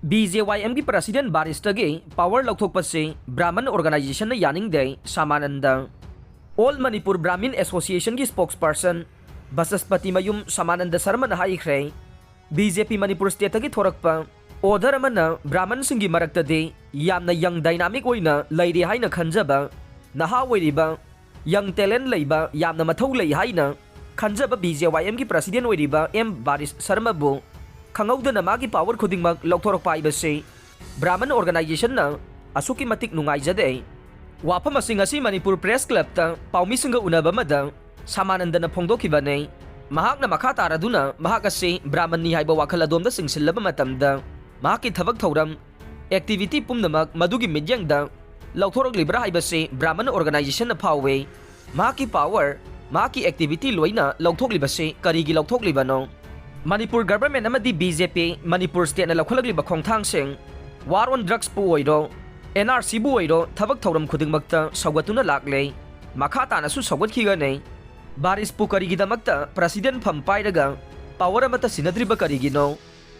BJYM की president बारिश तगी power लौथोकपसी ब्राह्मण ऑर्गेनाइजेशन यानिंगदे सामानंदा ऑल मणिपुर ब्राह्मण एसोसिएशन की स्पोक्सपर्सन बसस्पति मयूम समानंद शर्मा हाईख्रे बीजेपी मणिपुर स्टेट की थोरक्प ऑर्डर ब्राह्मण सिंगी मरक्तदे यामना यंग डायनामिक ओइना लैरि हाइना खंजबा नहा ओइरिबा यंग टैलेंट लैबा यामना मथौ लै हाइना खंजबा BJYM की प्रेसिडेंट ओइरिबा एम बारिश शर्मा बु खंगौदना मागी पावर खुदिंगमक लौथोरक्पा हाइबसे ब्राह्मण ऑर्गेनाइजेशन असुकी मतिक नुंगाइजदे वाफम असिंग असि मणिपुर प्रेस क्लब ता पाउमिसिंग उनबा मदा सामानंदना फोंदोखिबने महाकना मखा तारादुना महाक असे ब्राह्मणनी हाइबा वाखल अदोमदा सिंगसिल्लबा मतमदा महाकी थबक थौरम एक्टिविटी पुमनमक मदुगी मिड्यंगदा लौथोरक्लिब्रा हाइबसे ब्राह्मण ऑर्गेनाइजेशन ना फावे महाकी पावर महाकी एक्टिविटी लोइना लौथोक्लिबसे करिगी लौथोक्लिबनो मणिपुर गवर्नमेंट अमदी BJP मणिपुर स्टेट ना लौखलग्लिबा खोंथांगसिंग war on drugs Pu ओइरो NRC बु ओइरो थबक थौरम खुदिंगमक्ता सौगतुना लाक्ले मखा तानासु सौगतखिगने बारिश पु करिगिदमक्ता प्रेसिडेंट फम पाइरगा पावर अमता सिनद्रिबा करिगिनो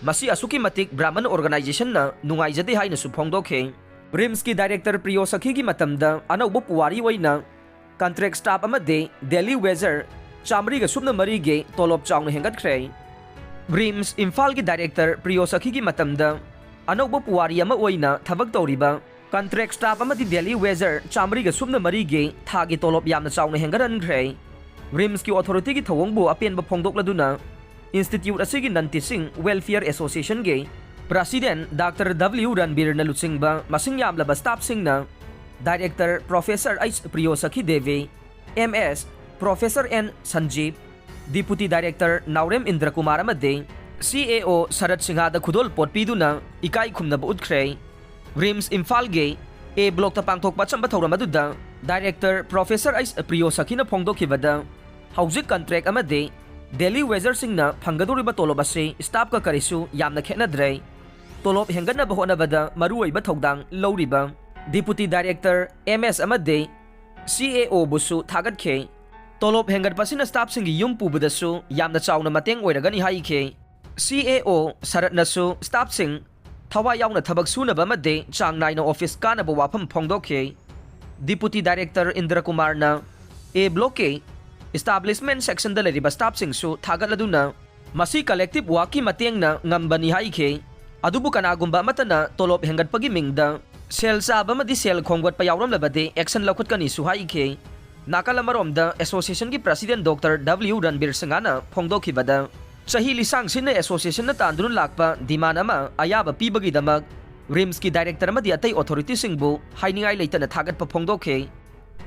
मसी असुकी मतिक ब्राह्मण ऑर्गेनाइजेशन ना नुंगाइजदे हाइनसु फोंदोखे रिम्स की डायरेक्टर प्रियोसखी की मतमदा अनौबा पुवारी ओइना कॉन्ट्रैक्ट स्टाफ अमदे दिल्ली वेजर चामरीगा सुबना मरीगे तोलोप चाउना हेंगतख्रे रिम्स इम्फाल की डायरेक्टर प्रियोसखी की मतमदा अनौबा पुवारी अमा ओइना थबक तौरिबा कॉन्ट्रैक्ट स्टाफ अमदी दिल्ली वेजर चामरीगा सुबना मरीगे थागी तोलोप यामना चाउना हेंगरनख्रे रिम्स की अथॉरिटी की थवंगबु अपेनबा फोंदोक्लदुना इंस्टीट्यूट असिगी नन टीचिंग वेलफेयर एसोसिएशन के प्रेसिडेंट डॉक्टर W रणबीर लुचिंगबा मसिंग यामलबा स्टाफ सिंगना director professor H Priyosakhi Devi MS professor N Sanjeev deputy director Naorem Indra Kumar अमदे CAO शरद सिंहादा खुदोल पोटपीदुना इकाई खुमनबा उद्ख्रे रिम्स इम्फाल गे A ब्लॉक पांथोकपा चंबा थौरमदुदा डायरेक्टर प्रोफेसर H प्रियोसखीना फोंदोखिबदा हौजिक कॉन्ट्रैक्ट अमदे दिल्ली वेजर सिंगना फंगदोरिबा तोलोब असे स्टाफ का करिसु यामना खेनद्रे तोलोब हेंगनबा होनबदा मरुओइबा थौदांग लौरिबा डिप्यूटी डायरेक्टर MS अमदे CAO बुसु थागतखे तोलोब हेंगतपसिना स्टाफ सिंगी युम पुबदसु यामना चाउना मतेंग ओइरगनी हाइखे CAO शरदनसु स्टाफ सिंग थवा याउना थबक सुनबा मदे चांग नाइना ऑफिस कानबा वाफम फोंदोखे डिप्यूटी डायरेक्टर इंद्र कुमारना A ब्लॉक के इस्टाब्लिशमेंट सेक्शन दलरिबा स्टाफ सिंगसु थागतलदुना मसी कलेक्टिव वाकी मतेंगना ngambani हाइखे अदुबु कनागुंबा मतना तोलोब हेंगतपगी मिंगदा सेल चाबा मदि सेल खोंगवतपा यावरमलबदे एक्शन लौखतकनी सुहाइखे नाकल अमरोमदा एसोसिएशन की प्रेसिडेंट डॉक्टर W रणबीर सिंगाना फोंदोखिबदा चही लिसांग सिन एसोसिएशन तांदुन लाकपा डिमांड अमा अयाबा पीबगीदमक रिम्स की डायरेक्टर अमदि अतै अथॉरिटी सिंगबु हाइनिंगाई लेतना थागतपा फोंदोखे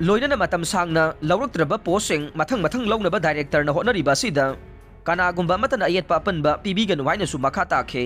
लोइनना मतम सांगना लौरक्त्रबा पोस्टिंग मथंग लौनबा डायरेक्टर ना होनरिबा सिदा कनागुंबा मतना अयेतपा अपनबा पीबीगनु हाइनसु मखा ताखे